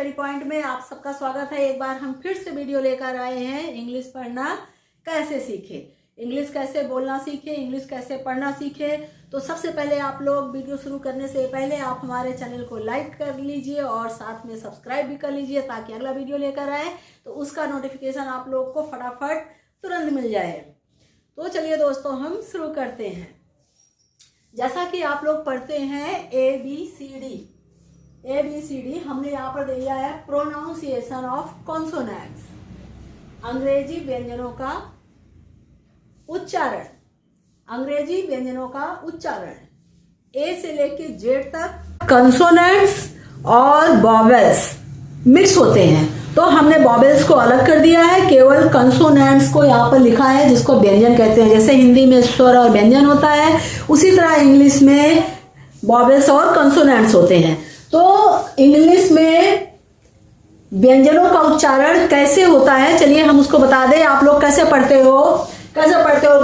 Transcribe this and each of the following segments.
Study point में आप सबका स्वागत है। एक बार हम फिर से वीडियो लेकर आए हैं, इंग्लिश पढ़ना कैसे सीखे, इंग्लिश कैसे बोलना सीखे, इंग्लिश कैसे पढ़ना सीखे। तो सबसे पहले आप लोग वीडियो शुरू करने से पहले आप हमारे चैनल को लाइक कर लीजिए और साथ में सब्सक्राइब भी कर लीजिए, ताकि अगला वीडियो लेकर आए तो उसका नोटिफिकेशन आप लोग को फटाफट तुरंत मिल जाए। तो चलिए दोस्तों, हम शुरू करते हैं। जैसा कि आप लोग पढ़ते हैं ABCD, हमने यहाँ पर दिया है प्रोनाउंसिएशन ऑफ कॉन्सोनेंट्स, अंग्रेजी व्यंजनों का उच्चारण। अंग्रेजी व्यंजनों का उच्चारण ए से लेके जेड तक कॉन्सोनेंट्स और वॉवेल्स मिक्स होते हैं, तो हमने वॉवेल्स को अलग कर दिया है, केवल कॉन्सोनेंट्स को यहाँ पर लिखा है जिसको व्यंजन कहते हैं। जैसे हिंदी में स्वर और व्यंजन होता है, उसी तरह इंग्लिश में वॉवेल्स और कॉन्सोनेंट्स होते हैं। तो इंग्लिश में व्यंजनों का उच्चारण कैसे होता है, चलिए हम उसको बता दें। आप लोग कैसे पढ़ते हो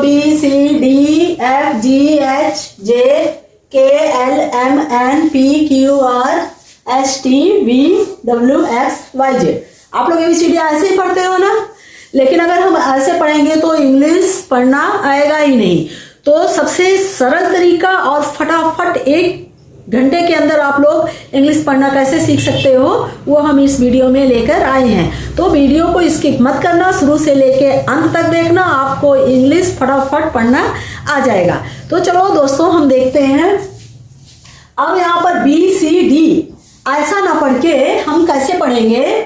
BCDFGHJKLMNPQRSTVWXYZ। आप लोग ABCD ऐसे ही पढ़ते हो ना। लेकिन अगर हम ऐसे पढ़ेंगे तो इंग्लिश पढ़ना आएगा ही नहीं। तो सबसे सरल तरीका और फटाफट 1 घंटे के अंदर आप लोग इंग्लिश पढ़ना कैसे सीख सकते हो, वो हम इस वीडियो में लेकर आए हैं। तो वीडियो को स्किप मत करना, शुरू से लेके अंत तक देखना, आपको इंग्लिश फटाफट पढ़ना आ जाएगा। तो चलो दोस्तों, हम देखते हैं। अब यहाँ पर BCD ऐसा ना पढ़ के हम कैसे पढ़ेंगे,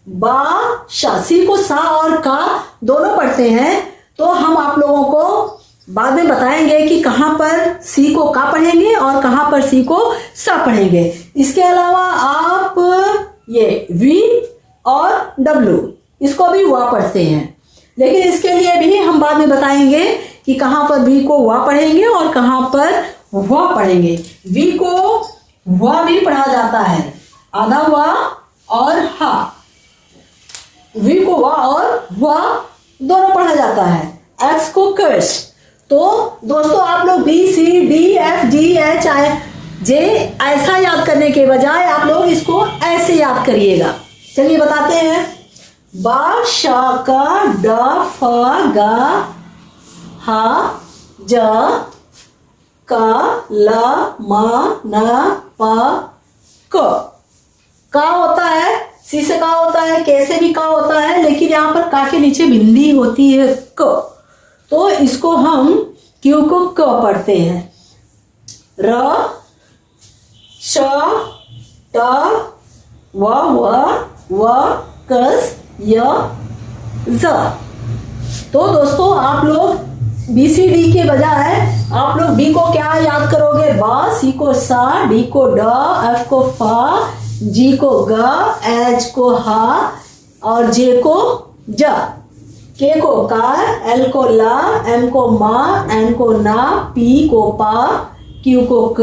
बा शा, सी को सा और का दोनों पढ़ते हैं। तो हम आप लोगों को बाद में बताएंगे कि कहां पर सी को का पढ़ेंगे और कहां पर सी को सा पढ़ेंगे। इसके अलावा आप ये वी और डब्ल्यू इसको भी वा पढ़ते हैं, लेकिन इसके लिए भी हम बाद में बताएंगे कि कहां पर वी को वा पढ़ेंगे और कहां पर वा पढ़ेंगे। वी को वा भी पढ़ा जाता है, आधा वा और हा। वी को वा और वा दोनों पढ़ा जाता है। एक्स को कर्स। तो दोस्तों, आप लोग BCDFGHIJ ऐसा याद करने के बजाय आप लोग इसको ऐसे याद करिएगा। चलिए बताते हैं। बा शा का ड फ ग हा ज का ल म न प क। का होता है, सी से का होता है, के से भी का होता है, लेकिन यहाँ पर का के नीचे बिंदी होती है क। तो इसको हम क्यू को क पढ़ते हैं। र श ट व कस य ज। तो दोस्तों, आप लोग BCD के बजाय आप लोग B को क्या याद करोगे, बा, सी को सा, डी को ड, एफ को फा, जी को ग, एच को हा और जे को ज, के को का, एल को ला, एम को मा, एन को ना, पी को पा, क्यू को क,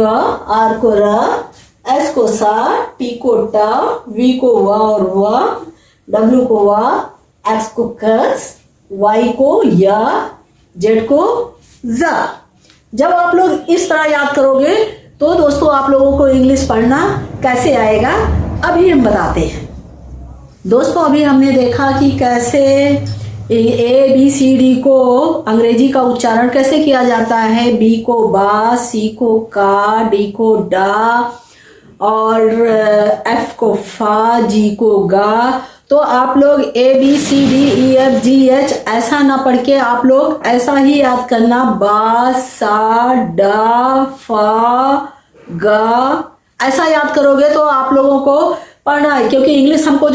आर को र, एस को सा, टी को टा, वी को वा और वा, डब्ल्यू को वा, एक्स को कस, वाई को या, जेड को जा। जब आप लोग इस तरह याद करोगे तो दोस्तों आप लोगों को इंग्लिश पढ़ना कैसे आएगा, अभी हम बताते हैं। दोस्तों, अभी हमने देखा कि कैसे ABCD को अंग्रेजी का उच्चारण कैसे किया जाता है। B को बा, C को का, D को डा और F को फा, G को गा। तो आप लोग ABCDEFGH ऐसा ना पढ़ के आप लोग ऐसा ही याद करना, बा सा डा फा गा, ऐसा याद करोगे तो आप लोगों को पढ़ना है। क्योंकि इंग्लिश हमको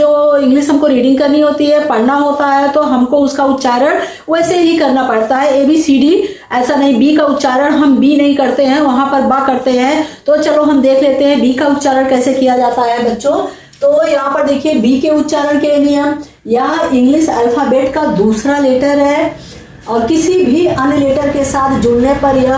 रीडिंग करनी होती है, पढ़ना होता है, तो हमको उसका उच्चारण वैसे ही करना पड़ता है। ABCD ऐसा नहीं, B का उच्चारण हम B नहीं करते हैं, वहां पर बा करते हैं। तो चलो हम देख लेते हैं B का उच्चारण कैसे किया जाता है बच्चों। तो यहाँ पर देखिए, B के उच्चारण के नियम। यह इंग्लिश अल्फाबेट का दूसरा लेटर है और किसी भी अन्य लेटर के साथ जुड़ने पर यह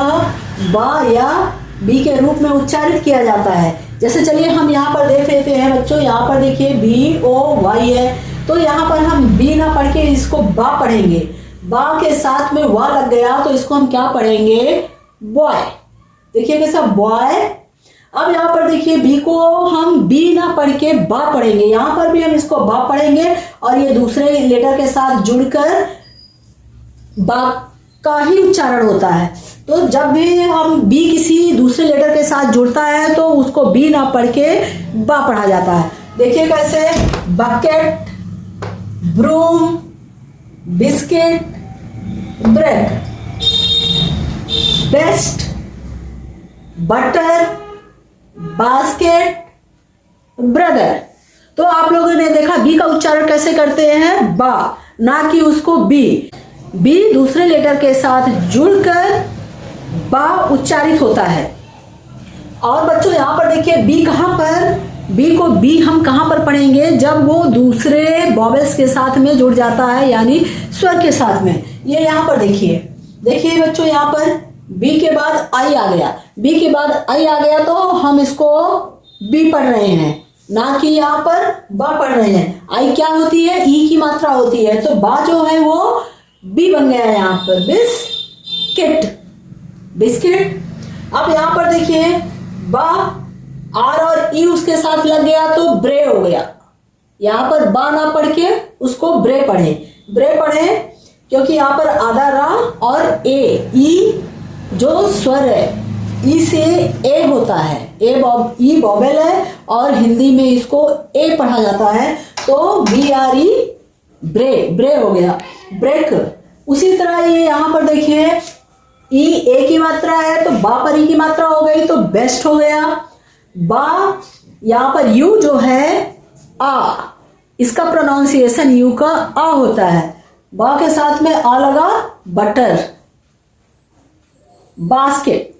बा या B के रूप में उच्चारित किया जाता है। जैसे चलिए हम यहाँ पर देख लेते हैं बच्चों। यहाँ पर देखिए BOY है, तो यहाँ पर हम B ना पढ़ के इसको बा पढ़ेंगे। बा के साथ में वा लग गया तो इसको हम क्या पढ़ेंगे, बॉय। देखिए कैसा, बॉय। अब यहाँ पर देखिए बी को हम बी ना पढ़ के बा पढ़ेंगे, यहाँ पर भी हम इसको बा पढ़ेंगे और ये दूसरे लेटर के साथ जुड़कर बा का ही उच्चारण होता है। तो जब भी हम बी किसी दूसरे लेटर के साथ जुड़ता है तो उसको बी ना पढ़ के बा पढ़ा जाता है। देखिए कैसे, bucket, broom, biscuit, break, best, butter, basket, brother. तो आप लोगों ने देखा बी का उच्चारण कैसे करते हैं, बा, ना कि उसको बी। बी दूसरे लेटर के साथ जुड़कर बा उच्चारित होता है। और बच्चों यहाँ पर देखिए बी कहाँ पर, बी को बी हम कहाँ पर पढ़ेंगे, जब वो दूसरे वॉवेल्स के साथ में जुड़ जाता है, यानी स्वर के साथ में। ये यहाँ पर देखिए, देखिए बच्चों यहाँ पर बी के बाद आई आ गया, बी के बाद आई आ गया तो हम इसको बी पढ़ रहे हैं, ना कि यहाँ पर बा पढ़ रहे हैं। आई क्या होती है, ई की मात्रा होती है, तो बा जो है वो बी बन गया है यहाँ पर, बिस्किट, बिस्किट। अब यहाँ पर देखिए बा, आर और ई उसके साथ लग गया तो ब्रे हो गया। यहाँ पर बा ना पढ़ के उसको ब्रे पढ़े, ब्रे पढ़े, क्योंकि यहाँ पर आधा रा और ए, ई जो स्वर है, ई से ए होता है, ई वॉवेल है और हिंदी में इसको ए पढ़ा जाता है, तो बी आर ई, ब्रे, ब्रे हो गया, ब्रेक। उसी तरह ये यहाँ पर देखिए ई ए की मात्रा है तो बा पर ई की मात्रा हो गई तो बेस्ट हो गया। बा, यहाँ पर यू जो है आ, इसका प्रोनाउंसिएशन यू का आ होता है, बा के साथ में आ लगा, बटर, बास्केट।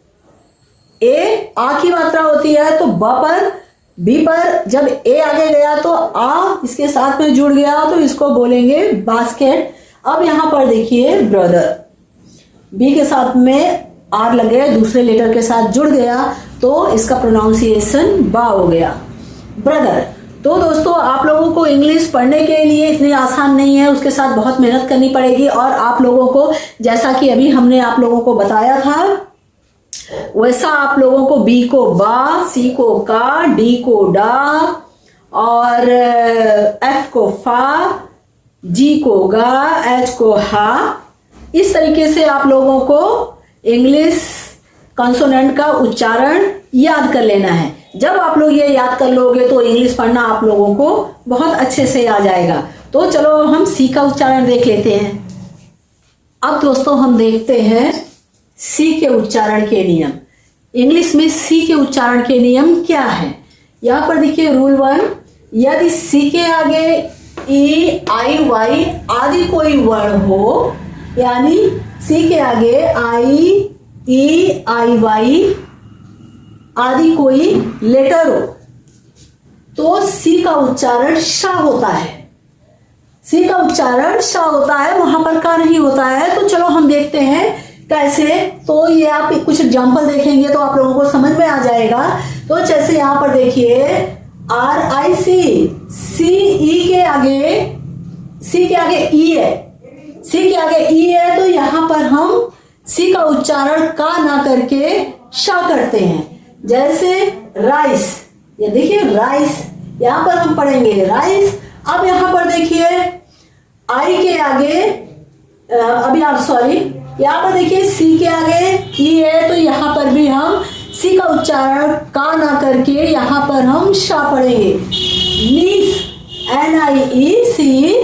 ए आ की मात्रा होती है तो बा पर, बी पर जब ए आगे गया तो आ इसके साथ में जुड़ गया तो इसको बोलेंगे बास्केट। अब यहां पर देखिए ब्रदर, बी के साथ में आर लग गया, दूसरे लेटर के साथ जुड़ गया तो इसका प्रोनाउंसिएशन बा हो गया, ब्रदर। तो दोस्तों आप लोगों को इंग्लिश पढ़ने के लिए इतनी आसान नहीं है, उसके साथ बहुत मेहनत करनी पड़ेगी। और आप लोगों को जैसा कि अभी हमने आप लोगों को बताया था वैसा आप लोगों को बी को बा, सी को का, डी को डा और एफ को फा, जी को गा, एच को हा, इस तरीके से आप लोगों को इंग्लिश कॉन्सोनेंट का उच्चारण याद कर लेना है। जब आप लोग ये याद कर लोगे तो इंग्लिश पढ़ना आप लोगों को बहुत अच्छे से आ जाएगा। तो चलो हम सी का उच्चारण देख लेते हैं। अब दोस्तों हम देखते हैं सी के उच्चारण के नियम। इंग्लिश में सी के उच्चारण के नियम क्या है, यहाँ पर देखिए रूल 1, यदि सी के आगे ई, आई, वाई आदि कोई वर्ण हो, यानी सी के आगे आई, ई, आई, वाई आदि कोई लेटर हो तो सी का उच्चारण शा होता है। सी का उच्चारण शा होता है, वहां पर का नहीं होता है। तो चलो हम देखते हैं कैसे। तो ये आप कुछ एग्जांपल देखेंगे तो आप लोगों को समझ में आ जाएगा। तो जैसे यहाँ पर देखिए आर आई सी, सी ई के आगे, सी के आगे ई है, सी के आगे ई है तो यहाँ पर हम सी का उच्चारण का ना करके शा करते हैं। जैसे राइस, ये देखिए राइस, यहाँ पर हम पढ़ेंगे राइस। अब यहाँ पर देखिए आई के आगे अभी आप सॉरी, यहाँ पर देखिए सी के आगे ई है तो यहाँ पर भी हम सी का उच्चारण का ना करके यहाँ पर हम शा पढ़ेंगे। नीस, एन आई ई सी,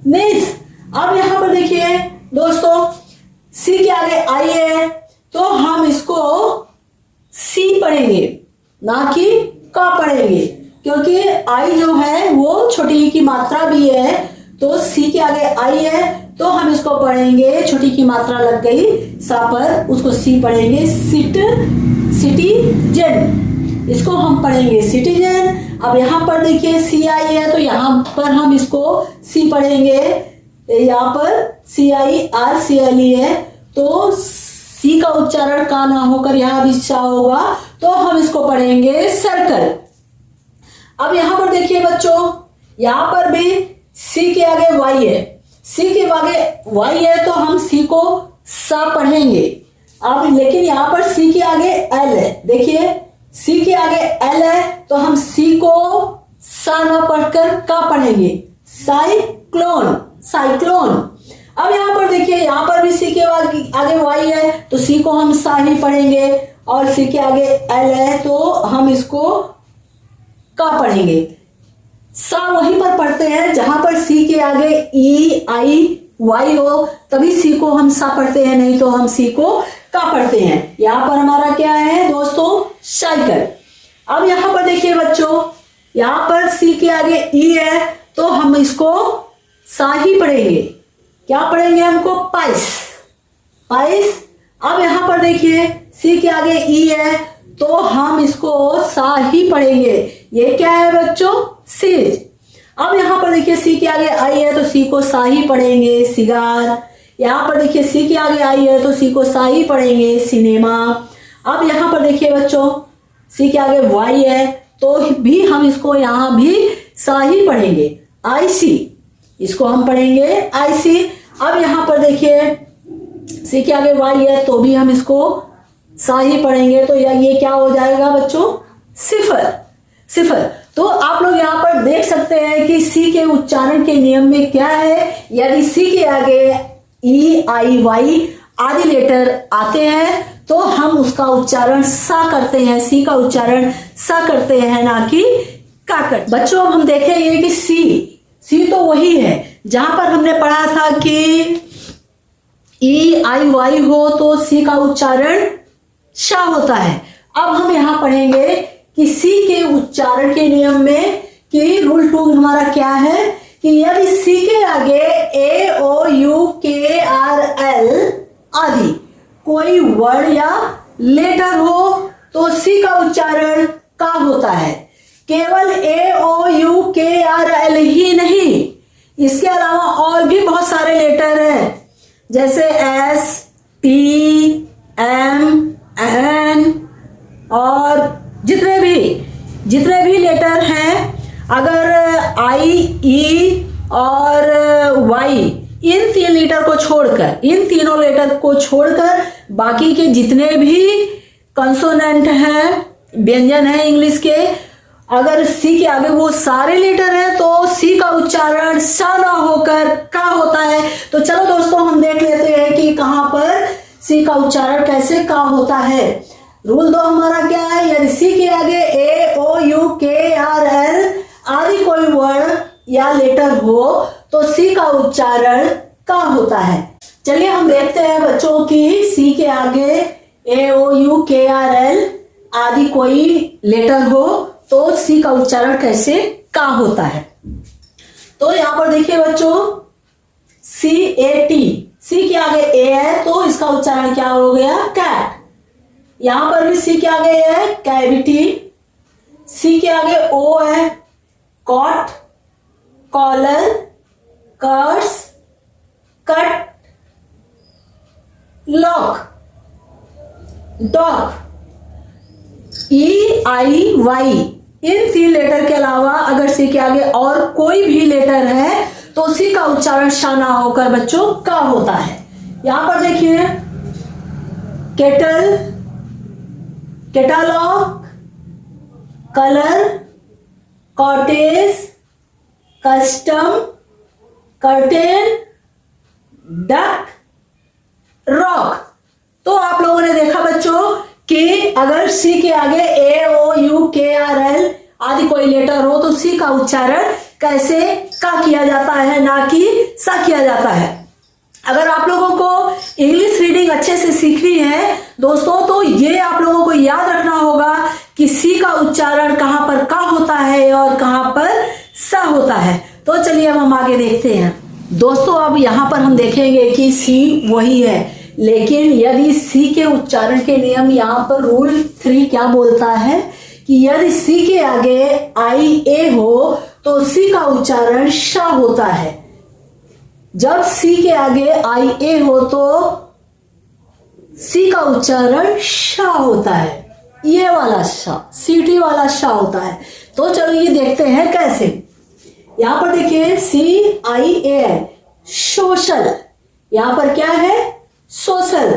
नीस। अब यहाँ पर देखिए दोस्तों सी के आगे आई है तो हम इसको सी पढ़ेंगे ना कि का पढ़ेंगे, क्योंकि आई जो है वो छोटी ई की मात्रा भी है। तो सी के आगे आई है तो हम इसको पढ़ेंगे, छोटी की मात्रा लग गई सा पर, उसको सी पढ़ेंगे। सिटीजन, इसको हम पढ़ेंगे सिटीजन। अब यहाँ पर देखिए सी आई है तो यहाँ पर हम इसको सी पढ़ेंगे। यहाँ पर सी I R C L E है तो सी का उच्चारण का ना होकर यहाँ भी सा होगा तो हम इसको पढ़ेंगे सर्कल। अब यहाँ पर देखिए बच्चों, यहाँ पर भी सी के आगे वाई है, सी के आगे वाई है तो हम सी को सा पढ़ेंगे। अब लेकिन यहाँ पर सी के आगे एल है, देखिए सी के के आगे एल है तो हम सी को सा ना पढ़कर का पढ़ेंगे, साइक्लोन, साइक्लोन। अब यहाँ पर देखिए, यहाँ पर भी सी के आगे वाई है तो सी को हम सा ही पढ़ेंगे, और सी के आगे एल है तो हम इसको का पढ़ेंगे। सा वहीं पर पढ़ते हैं जहां पर सी के आगे ई आई वाई हो, तभी सी को हम सा पढ़ते हैं, नहीं तो हम सी को का पढ़ते हैं। यहां पर हमारा क्या है दोस्तों, साइकिल। अब यहां पर देखिए बच्चों, यहां पर सी के आगे ई है तो हम इसको सा ही पढ़ेंगे, क्या पढ़ेंगे हमको, पाइस, पाइस। अब यहां पर देखिए सी के आगे ई है तो हम इसको सा ही पढ़ेंगे, ये क्या है बच्चों, सीज। अब यहां पर देखिए सी के आगे आई है तो सी को सा ही पढ़ेंगे, सिगार। यहां पर देखिए सी के आगे आई है तो सी को सा ही पढ़ेंगे, सिनेमा। अब यहां पर देखिए बच्चों, सी के आगे वाई है तो भी हम इसको यहां भी सा ही पढ़ेंगे, आईसी, इसको हम पढ़ेंगे आईसी। अब यहां पर देखिए सी के आगे वाई है तो भी हम इसको सा ही पढ़ेंगे, तो ये क्या हो जाएगा बच्चों, सिफर, सिफर। तो आप लोग यहाँ पर देख सकते हैं कि सी के उच्चारण के नियम में क्या है, यदि सी के आगे ई आई वाई आदि लेटर आते हैं तो हम उसका उच्चारण सा करते हैं, सी का उच्चारण सा करते हैं, ना कि का कर। बच्चों अब हम देखेंगे कि सी तो वही है जहां पर हमने पढ़ा था कि ई आई वाई हो तो सी का उच्चारण शा होता है। अब हम यहां पढ़ेंगे कि सी के उच्चारण के नियम में कि रूल 2 हमारा क्या है कि यदि सी के आगे ए ओ यू के आर एल आदि कोई वर्ड या लेटर हो तो सी का उच्चारण का होता है। केवल ए ओ यू के आर एल ही नहीं, इसके अलावा और भी बहुत सारे लेटर हैं, जैसे एस टी एम एन और जितने भी लेटर हैं, अगर आई ई और वाई इन तीनों लेटर को छोड़कर बाकी के जितने भी कंसोनेंट हैं, व्यंजन हैं इंग्लिश के, अगर सी के आगे वो सारे लेटर हैं तो सी का उच्चारण सा ना होकर का होता है। तो चलो दोस्तों हम देख लेते हैं कि कहां पर सी का उच्चारण कैसे का होता है। रूल 2 हमारा क्या है, यदि सी के आगे ए ओ यू के आर एल आदि कोई वर्ड या लेटर हो तो सी का उच्चारण का होता है। चलिए हम देखते हैं बच्चों की सी के आगे ए ओ यू के आर एल आदि कोई लेटर हो तो सी का उच्चारण कैसे का होता है। तो यहां पर देखिए बच्चों, सी ए टी, सी के आगे ए है तो इसका उच्चारण क्या हो गया, कैट। यहां पर भी सी के आगे है कैविटी, सी के आगे ओ है कॉट, कॉलर, कर्स, कट, लॉक, डॉग। ई आई वाई इन 3 लेटर के अलावा अगर सी के आगे और कोई भी लेटर है तो सी का उच्चारण शा ना होकर बच्चों का होता है। यहां पर देखिए kettle, catalogue, colour, cottage, custom, curtain, duck, rock. तो आप लोगों ने देखा बच्चों कि अगर सी के आगे ए ओ यू के आर एल आदि कोई लेटर हो तो सी का उच्चारण कैसे का किया जाता है, ना कि सा किया जाता है। अगर आप लोगों को इंग्लिश रीडिंग अच्छे से सीखनी है दोस्तों तो ये आप लोगों को याद रखना होगा कि सी का उच्चारण कहां पर का होता है और कहां पर सा होता है। तो चलिए अब हम आगे देखते हैं दोस्तों। अब यहां पर हम देखेंगे कि सी वही है, लेकिन यदि सी के उच्चारण के नियम यहां पर रूल 3 क्या बोलता है कि यदि सी के आगे आई ए हो तो सी का उच्चारण शा होता है। जब सी के आगे आई ए हो तो सी का उच्चारण शा होता है, ये वाला शा, सीटी वाला शा होता है। तो चलो ये देखते हैं कैसे। यहां पर देखिए सी आई ए, सोशल, यहां पर क्या है, सोशल।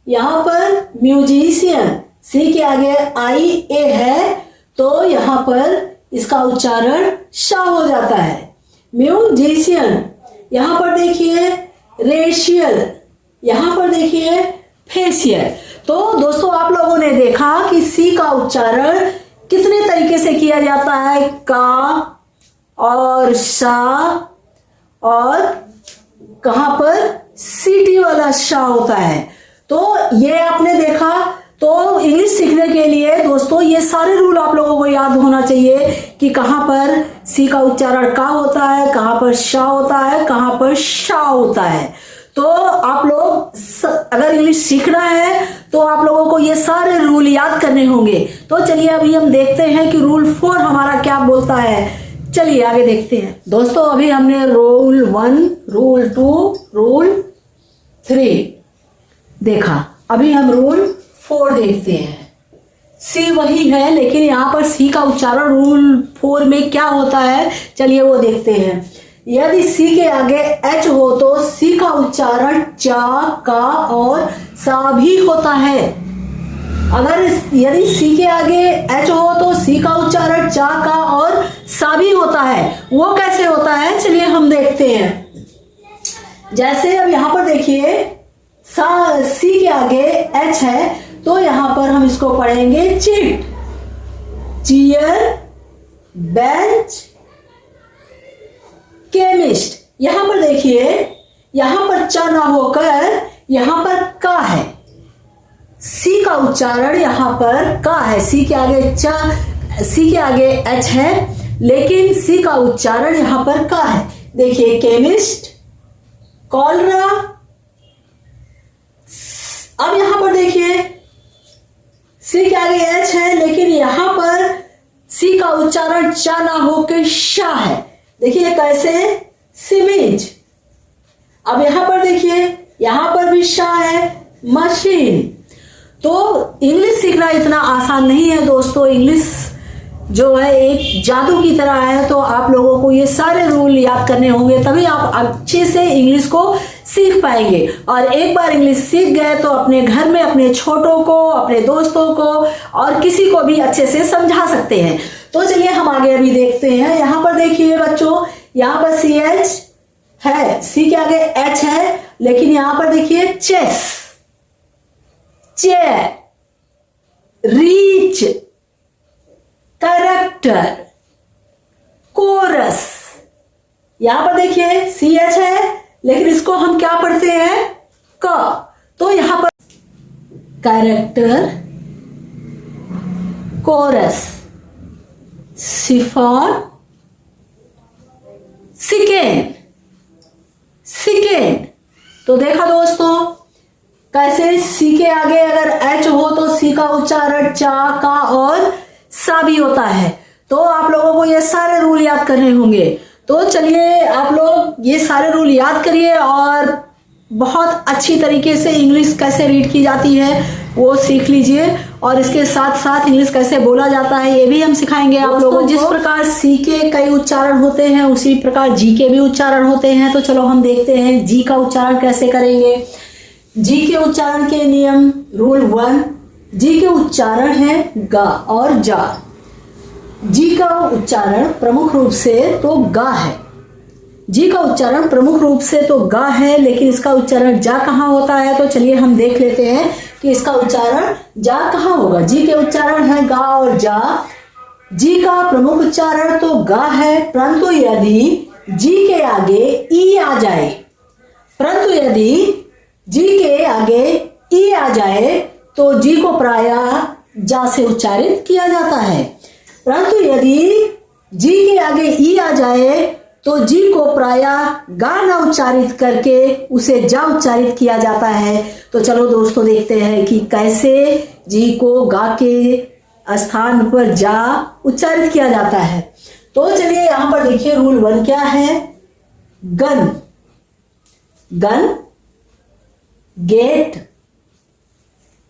यहां पर म्यूजिशियन, सी के आगे आई ए है तो यहाँ पर इसका उच्चारण शा हो जाता है। म्यूजिशियन, यहाँ पर देखिए रेशियल, यहाँ पर देखिए फेशियल। तो दोस्तों आप लोगों ने देखा कि सी का उच्चारण कितने तरीके से किया जाता है, का और शा, और कहां पर सीटी वाला शा होता है। तो ये आपने देखा। तो इंग्लिश सीखने के लिए दोस्तों ये सारे रूल आप लोगों को याद होना चाहिए कि कहां पर सी का उच्चारण का होता है, कहां पर शा होता है, कहां पर शा होता है। तो आप लोग अगर इंग्लिश सीखना है तो आप लोगों को ये सारे रूल याद करने होंगे। तो चलिए अभी हम देखते हैं कि रूल 4 हमारा क्या बोलता है। चलिए आगे देखते हैं। दोस्तों अभी हमने रूल 1, रूल 2, रूल 3 देखा। अभी हम रूल 4 देखते हैं। सी वही है लेकिन यहाँ पर सी का उच्चारण रूल 4 में क्या होता है, चलिए वो देखते हैं। यदि सी के आगे एच हो तो सी का उच्चारण चा, का और सा भी होता है। अगर यदि सी के आगे एच हो तो सी का उच्चारण चा, का और सा भी होता है। वो कैसे होता है चलिए हम देखते हैं। जैसे अब यहाँ पर देखिए सी के आगे एच है तो यहाँ पर हम इसको पढ़ेंगे चिट, चीयर, बेंच, केमिस्ट। यहां पर देखिए यहां पर च ना होकर यहां पर का है। सी का उच्चारण यहां पर का है। सी के आगे एच है लेकिन सी का उच्चारण यहां पर का है। देखिए केमिस्ट, कॉलरा। अब यहां पर देखिए सी के आगे एच है लेकिन यहां पर सी का उच्चारण चा ना होकर शा है। देखिए कैसे, सीमेज। अब यहां पर देखिए यहां पर भी शा है, मशीन। तो इंग्लिश सीखना इतना आसान नहीं है दोस्तों। इंग्लिश जो है एक जादू की तरह है। तो आप लोगों को ये सारे रूल याद करने होंगे तभी आप अच्छे से इंग्लिश को सीख पाएंगे। और एक बार इंग्लिश सीख गए तो अपने घर में अपने छोटों को, अपने दोस्तों को और किसी को भी अच्छे से समझा सकते हैं। तो चलिए हम आगे अभी देखते हैं। यहां पर देखिए बच्चों, यहां पर सी एच है, सी के आगे एच है लेकिन यहां पर देखिए chess, chair, reach, character, chorus. यहां पर देखिए सी एच है लेकिन इसको हम क्या पढ़ते हैं, क। तो यहां पर कैरेक्टर, कोरस, सिफार, सिकेन। तो देखा दोस्तों कैसे सी के आगे अगर एच हो तो सी का उच्चारण चा, का और सा भी होता है। तो आप लोगों को ये सारे रूल याद करने होंगे। तो चलिए आप लोग ये सारे रूल याद करिए और बहुत अच्छी तरीके से इंग्लिश कैसे रीड की जाती है वो सीख लीजिए। और इसके साथ साथ इंग्लिश कैसे बोला जाता है ये भी हम सिखाएंगे आप लोगों को। जिस प्रकार सी के कई उच्चारण होते हैं उसी प्रकार जी के भी उच्चारण होते हैं। तो चलो हम देखते हैं जी का उच्चारण कैसे करेंगे। जी के उच्चारण के नियम, रूल 1, जी के उच्चारण है गा और जा। जी का उच्चारण प्रमुख रूप से तो गा है। जी का उच्चारण प्रमुख रूप से तो गा है लेकिन इसका उच्चारण जा कहाँ होता है। तो चलिए हम देख लेते हैं कि इसका उच्चारण जा कहाँ होगा। जी के उच्चारण है गा और जा। जी का प्रमुख उच्चारण तो गा है परंतु यदि जी के आगे ई आ जाए, तो जी को प्रायः जा से उच्चारित किया जाता है। परंतु यदि जी के आगे ई आ जाए तो जी को प्रायः गा न उच्चारित करके उसे जा उच्चारित किया जाता है। तो चलो दोस्तों देखते हैं कि कैसे जी को गा के स्थान पर जा उच्चारित किया जाता है। तो चलिए यहां पर देखिए रूल 1 क्या है। Gun, get,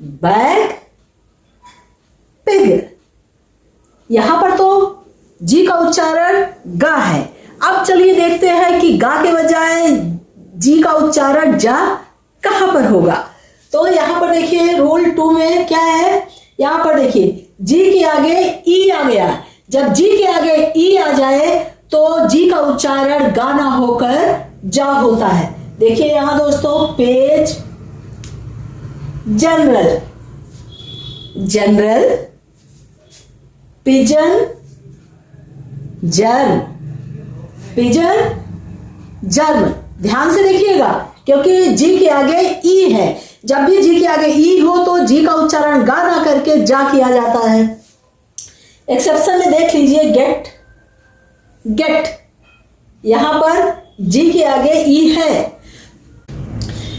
bag, pig. यहां पर तो जी का उच्चारण गा है। अब चलिए देखते हैं कि गा के बजाय जी का उच्चारण जा कहां पर होगा। तो यहां पर देखिए रूल 2 में क्या है यहां पर देखिए जी के आगे ई आ गया। जब जी के आगे ई आ जाए तो जी का उच्चारण गा ना होकर जा होता है। देखिए यहां दोस्तों page, general, general, pigeon, germ, pigeon, germ. ध्यान से देखिएगा क्योंकि जी के आगे ई है। जब भी जी के आगे ई हो तो जी का उच्चारण गा ना करके जा किया जाता है। एक्सेप्शन में देख लीजिए गेट, गेट, यहां पर जी के आगे ई है।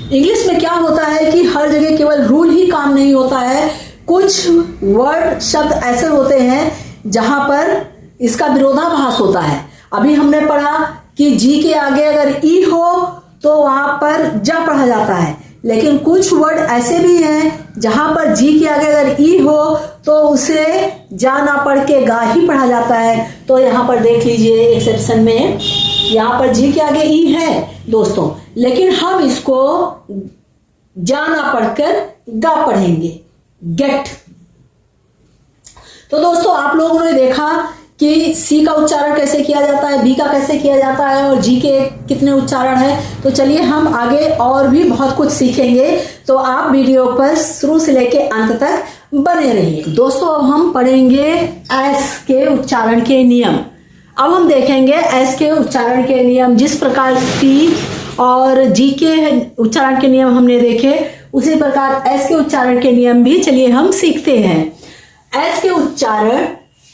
इंग्लिश में क्या होता है कि हर जगह केवल रूल ही काम नहीं होता है, कुछ वर्ड शब्द ऐसे होते हैं जहां पर इसका विरोधाभास होता है। अभी हमने पढ़ा कि जी के आगे अगर ई हो तो वहां पर जा पढ़ा जाता है, लेकिन कुछ वर्ड ऐसे भी हैं जहां पर जी के आगे अगर ई हो तो उसे जा ना पढ़ के गा ही पढ़ा जाता है। तो यहां पर देख लीजिए एक्सेप्शन में यहां पर जी के आगे ई है दोस्तों, लेकिन हम इसको जा ना पढ़कर गा पढ़ेंगे, गेट। तो दोस्तों आप लोगों ने देखा कि सी का उच्चारण कैसे किया जाता है, बी का कैसे किया जाता है और जी के कितने उच्चारण है। तो चलिए हम आगे और भी बहुत कुछ सीखेंगे, तो आप वीडियो पर शुरू से लेके अंत तक बने रहिए। दोस्तों अब हम पढ़ेंगे एस के उच्चारण के नियम। अब हम देखेंगे एस के उच्चारण के नियम। जिस प्रकार सी और जी के उच्चारण के नियम हमने देखे, उसी प्रकार एस के उच्चारण के नियम भी चलिए हम सीखते हैं। एस के उच्चारण,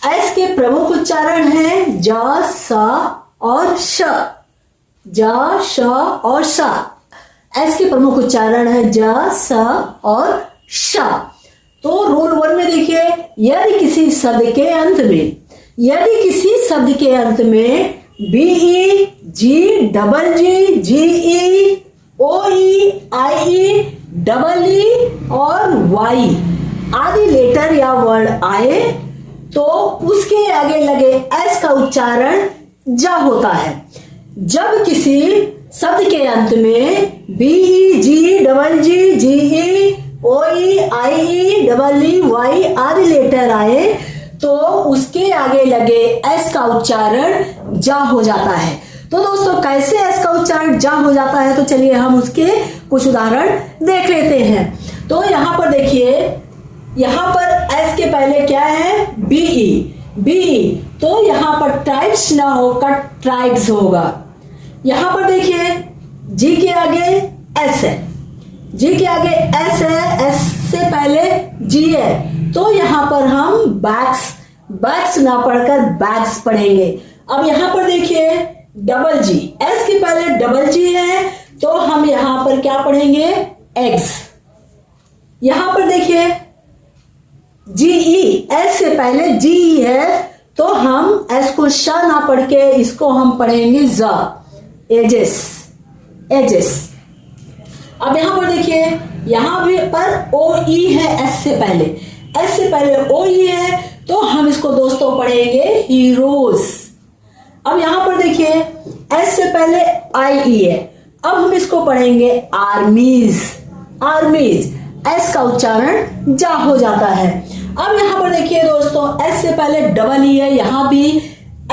एस के प्रमुख उच्चारण है ज, स और श, ज, श और श। एस के प्रमुख उच्चारण है ज, स और श। तो रूल 1 में देखिए, यदि किसी शब्द के अंत में, यदि किसी शब्द के अंत में बी ई, जी, डबल जी, जी ई, ओ ई, आई ई, डबल ई और वाई आदि लेटर या वर्ड आए तो उसके आगे लगे एस का उच्चारण जा होता है। जब किसी शब्द के अंत में बी ई, जी, डबल जी, जी ई, ओ ई, आई ई, डबल ई, वाई आदि लेटर आए तो उसके आगे लगे एस का उच्चारण जा हो जाता है। तो दोस्तों कैसे एस का उच्चारण जा हो जाता है, तो चलिए हम उसके कुछ उदाहरण देख लेते हैं। तो यहां पर देखिए, यहां पर एस के पहले क्या है, बीई, बी, तो यहां पर ट्राइब्स ना होकर ट्राइब्स होगा। यहां पर देखिए जी के आगे एस है, जी के आगे एस है, एस से पहले जी है, तो यहां पर हम बैग्स, बैग्स ना पढ़कर बैग्स पढ़ेंगे। अब यहां पर देखिए डबल जी, एस के पहले डबल जी है, तो हम यहां पर क्या पढ़ेंगे, एग्स। यहां पर देखिए जीई, एस से पहले जीई है, तो हम एस को श ना पढ़ के इसको हम पढ़ेंगे ज, एजेस, एजेस। अब यहां पर देखिए, यहां भी पर ओ ई है, एस से पहले, एस से पहले ओ ई है, तो हम इसको दोस्तों पढ़ेंगे हीरोज। अब यहां पर देखिए एस से पहले आई ई है, अब हम इसको पढ़ेंगे आर्मीज, आर्मीज। एस का उच्चारण जा हो जाता है। अब यहां पर देखिए दोस्तों एस से पहले डबल ई है, यहां भी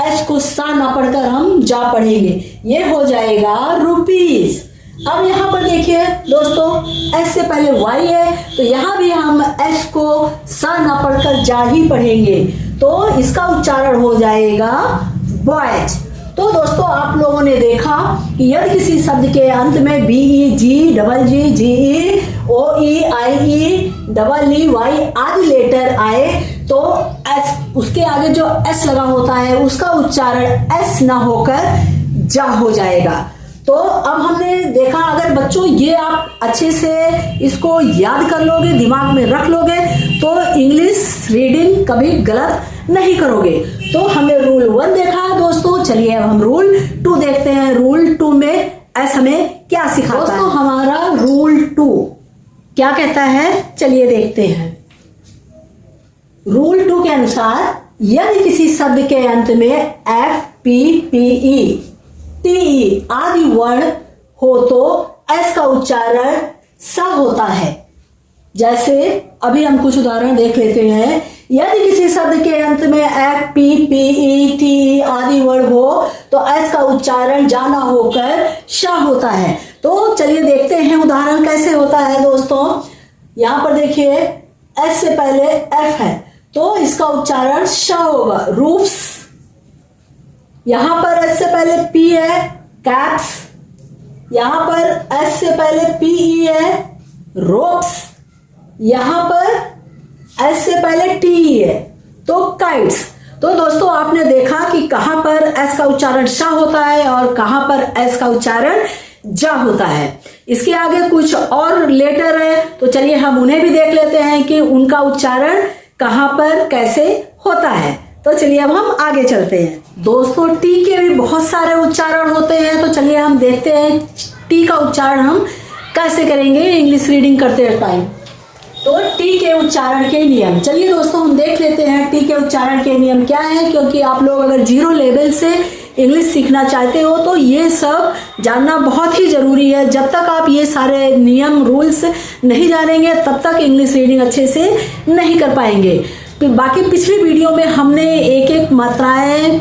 एस को सा ना पढ़कर हम जा पढ़ेंगे, ये हो जाएगा रुपीज। अब यहां पर देखिए दोस्तों एस से पहले वाई है, तो यहां भी हम एस को सा ना पढ़कर जा ही पढ़ेंगे, तो इसका उच्चारण हो जाएगा बॉयज। तो दोस्तों आप लोगों ने देखा कि यदि किसी शब्द के अंत में बी ई, जी, डबल जी, जी ई, ओ ई, आई ई, डबल ई, वाई आदि लेटर आए तो एस, उसके आगे जो एस लगा होता है उसका उच्चारण एस ना होकर जा हो जाएगा। तो अब हमने देखा, अगर बच्चों ये आप अच्छे से इसको याद कर लोगे, दिमाग में रख लोगे, तो इंग्लिश रीडिंग कभी गलत नहीं करोगे। तो हमने रूल 1 देखा दोस्तों, चलिए अब हम रूल 2 देखते हैं। रूल 2 में एस हमें क्या सिखाता है दोस्तों? हमारा रूल 2 क्या कहता है, चलिए देखते हैं। रूल 2 के अनुसार यदि किसी शब्द के अंत में F, P, P E, T E आदि वर्ण हो तो एस का उच्चारण सा होता है। जैसे अभी हम कुछ उदाहरण देख लेते हैं। यदि किसी शब्द के अंत में एक पी, पी, ई, टी आदि वर्ड हो तो एस का उच्चारण जाना होकर श होता है। तो चलिए देखते हैं उदाहरण कैसे होता है दोस्तों। यहाँ पर देखिए एस से पहले एफ है तो इसका उच्चारण श होगा, रूफ्स। यहां पर एस से पहले पी है, कैप्स। यहां पर एस से पहले पीई है, रोप्स। यहां पर एस से पहले टी है तो काइट्स। तो दोस्तों आपने देखा कि कहां पर एस का उच्चारण श होता है और कहां पर एस का उच्चारण ज होता है। इसके आगे कुछ और लेटर है तो चलिए हम उन्हें भी देख लेते हैं कि उनका उच्चारण कहां पर कैसे होता है। तो चलिए अब हम आगे चलते हैं। दोस्तों टी के भी बहुत सारे उच्चारण होते हैं तो चलिए हम देखते हैं टी का उच्चारण हम कैसे करेंगे इंग्लिश रीडिंग करते टाइम। तो टी के उच्चारण के नियम, चलिए दोस्तों हम देख लेते हैं टी के उच्चारण के नियम क्या है, क्योंकि आप लोग अगर जीरो लेवल से इंग्लिश सीखना चाहते हो तो ये सब जानना बहुत ही जरूरी है। जब तक आप ये सारे नियम रूल्स नहीं जानेंगे तब तक इंग्लिश रीडिंग अच्छे से नहीं कर पाएंगे। बाकी पिछली वीडियो में हमने एक एक मात्राएं,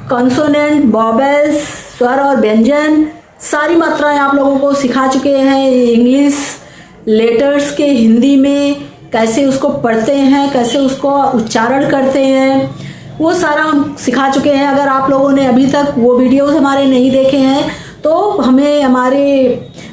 कॉन्सोनेंट, वॉवेल्स, स्वर और व्यंजन सारी मात्राएं आप लोगों को सिखा चुके हैं। इंग्लिश लेटर्स के हिंदी में कैसे उसको पढ़ते हैं, कैसे उसको उच्चारण करते हैं, वो सारा हम सिखा चुके हैं। अगर आप लोगों ने अभी तक वो वीडियोस हमारे नहीं देखे हैं तो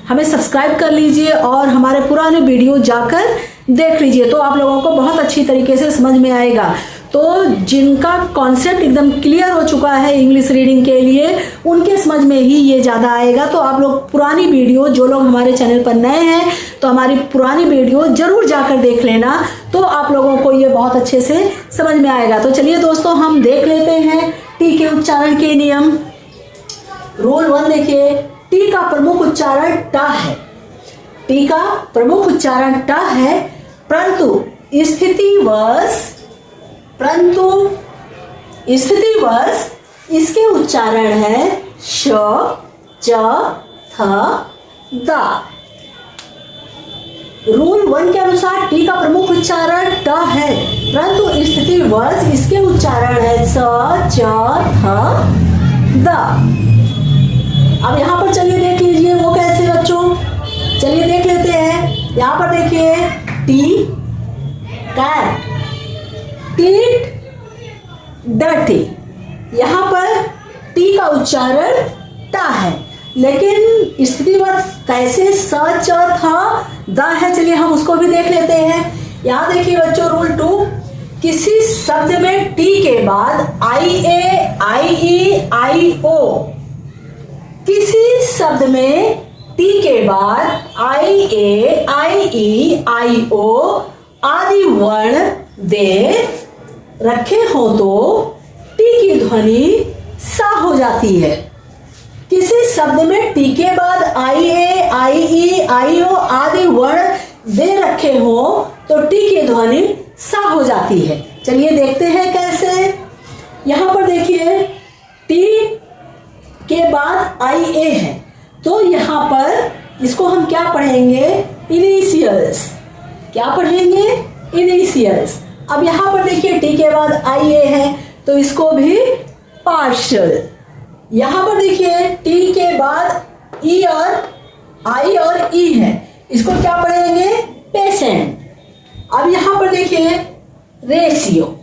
हमें सब्सक्राइब कर लीजिए और हमारे पुराने वीडियो जाकर देख लीजिए तो आप लोगों को बहुत अच्छी तरीके से समझ में आएगा। तो जिनका कॉन्सेप्ट एकदम क्लियर हो चुका है इंग्लिश रीडिंग के लिए उनके समझ में ही ये ज़्यादा आएगा। तो आप लोग पुरानी वीडियो, जो लोग हमारे चैनल पर नए हैं तो हमारी पुरानी वीडियो जरूर जाकर देख लेना, तो आप लोगों को ये बहुत अच्छे से समझ में आएगा। तो चलिए दोस्तों हम देख लेते हैं टी के उच्चारण के नियम। रूल 1 देखिए, टी का प्रमुख उच्चारण ट है। टी का प्रमुख उच्चारण ट है, परंतु स्थितिवश इसके उच्चारण है श, च, थ, द। रूल 1 के अनुसार टी का प्रमुख उच्चारण ट है, परंतु स्थितिवश इसके उच्चारण है स, च, थ, द। अब यहाँ पर चलिए देख लीजिए वो कैसे बच्चों, चलिए देख लेते हैं। यहाँ पर देखिए टी, कैट, टीट, डर्टी। यहाँ पर टी का उच्चारण ट है, लेकिन स्थितिवश कैसे स, च, थ, द है, चलिए हम उसको भी देख लेते हैं। यहाँ देखिए बच्चों रूल 2, किसी शब्द में टी के बाद आई ए, आई ई, आई ओ, किसी शब्द में टी के बाद आई ए, आई ई, आई ओ आदि वर्ण दे रखे हो तो टी की ध्वनि सा हो जाती है। किसी शब्द में टी के बाद आई ए, आई ई, आई ओ आदि वर्ण दे रखे हो तो टी की ध्वनि सा हो जाती है। चलिए देखते हैं कैसे। यहां पर देखिए टी के बाद आई ए है तो यहां पर इसको हम क्या पढ़ेंगे, इनिशियल्स। क्या पढ़ेंगे, इनिशियल्स। अब यहां पर देखिए टी के बाद आई ए है तो इसको भी पार्शियल। यहां पर देखिए टी के बाद ई और आई और ई है, इसको क्या पढ़ेंगे, पेशेंट। अब यहां पर देखिए ratio,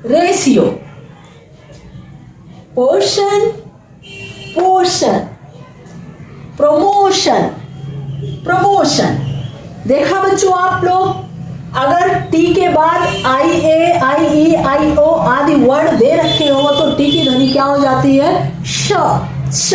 ratio, portion, portion, promotion, promotion. देखा बच्चों आप लोग, अगर टी के बाद आई ए, आई ई, आई ओ आदि वर्ड दे रखे हो तो टी की ध्वनि क्या हो जाती है, श, श।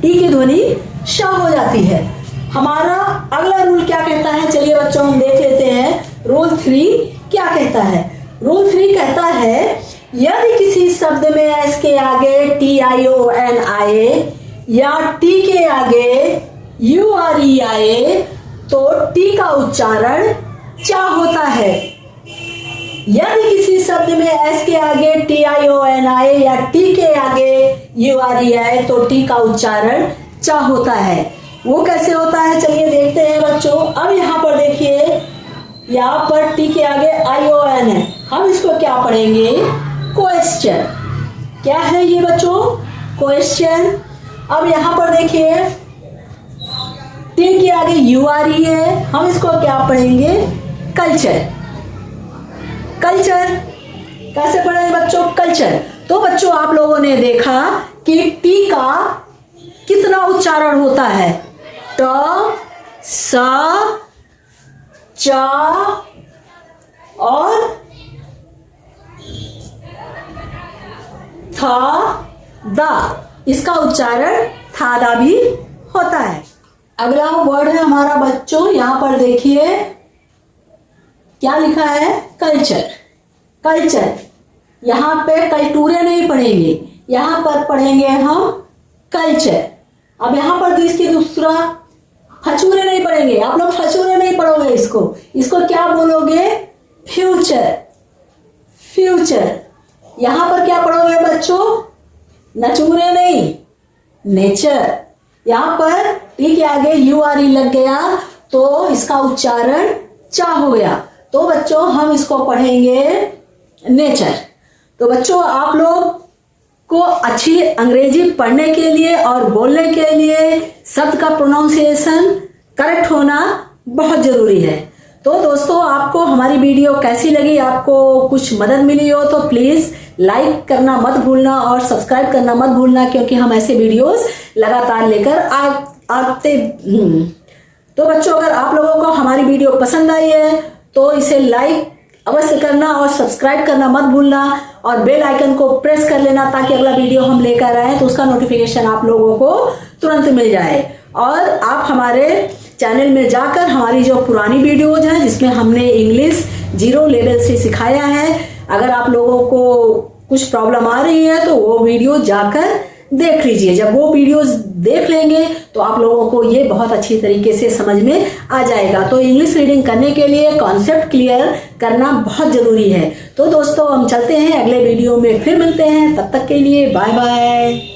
टी की ध्वनि श हो जाती है। हमारा अगला रूल क्या कहता है, चलिए बच्चों हम देख लेते हैं। रूल 3 क्या कहता है। रूल 3 कहता है यदि किसी शब्द में एस के आगे टी आई ओ एन आए या टी के आगे यू आर ई आए तो टी का उच्चारण चा होता है। यदि किसी शब्द में एस के आगे टी आई ओ एन आए या टी के आगे यू आर ई आए तो टी का उच्चारण चा होता है। वो कैसे होता है चलिए देखते हैं बच्चों। अब यहाँ पर देखिए यहाँ पर टी के आगे ION है, हम इसको क्या पढ़ेंगे? क्वेश्चन। क्या है ये बच्चों? क्वेश्चन। अब यहाँ पर देखिए टी के आगे URE है, हम इसको क्या पढ़ेंगे? कल्चर। कल्चर कैसे पढ़ेंगे बच्चों? कल्चर। तो बच्चों आप लोगों ने देखा कि टी का कितना उच्चारण होता है? ट, सा, चा और था, दा। इसका उच्चारण था दा भी होता है। अगला वर्ड है हमारा बच्चों, यहां पर देखिए क्या लिखा है? कल्चर। कल्चर। यहां पे कल्टूरे नहीं पढ़ेंगे, यहां पर पढ़ेंगे हम कल्चर। अब यहां पर इसकी दूसरा फचूरे नहीं पढ़ेंगे, आप लोग फचूरे नहीं पढ़ोगे इसको क्या बोलोगे? फ्यूचर। फ्यूचर। यहां पर क्या पढ़ोगे बच्चों? नचूरे नहीं, नेचर। यहां पर टी के आगे URE लग गया तो इसका उच्चारण चा हो गया, तो बच्चों हम इसको पढ़ेंगे नेचर। तो बच्चों आप लोग को अच्छी अंग्रेजी पढ़ने के लिए और बोलने के लिए शब्द का प्रोनाउंसिएशन करेक्ट होना बहुत जरूरी है। तो दोस्तों आपको हमारी वीडियो कैसी लगी, आपको कुछ मदद मिली हो तो प्लीज लाइक करना मत भूलना और सब्सक्राइब करना मत भूलना, क्योंकि हम ऐसे वीडियोस लगातार लेकर आते। तो बच्चों अगर आप लोगों को हमारी वीडियो पसंद आई है तो इसे लाइक अवश्य करना और सब्सक्राइब करना मत भूलना और बेल आइकन को प्रेस कर लेना ताकि अगला वीडियो हम लेकर आए तो उसका नोटिफिकेशन आप लोगों को तुरंत मिल जाए। और आप हमारे चैनल में जाकर हमारी जो पुरानी वीडियोज हैं जिसमें हमने इंग्लिश 0 लेवल से सिखाया है, अगर आप लोगों को कुछ प्रॉब्लम आ रही है तो वो वीडियो जाकर देख लीजिए। जब वो वीडियोस देख लेंगे तो आप लोगों को ये बहुत अच्छी तरीके से समझ में आ जाएगा। तो इंग्लिश रीडिंग करने के लिए कॉन्सेप्ट क्लियर करना बहुत जरूरी है। तो दोस्तों हम चलते हैं, अगले वीडियो में फिर मिलते हैं, तब तक के लिए बाय बाय।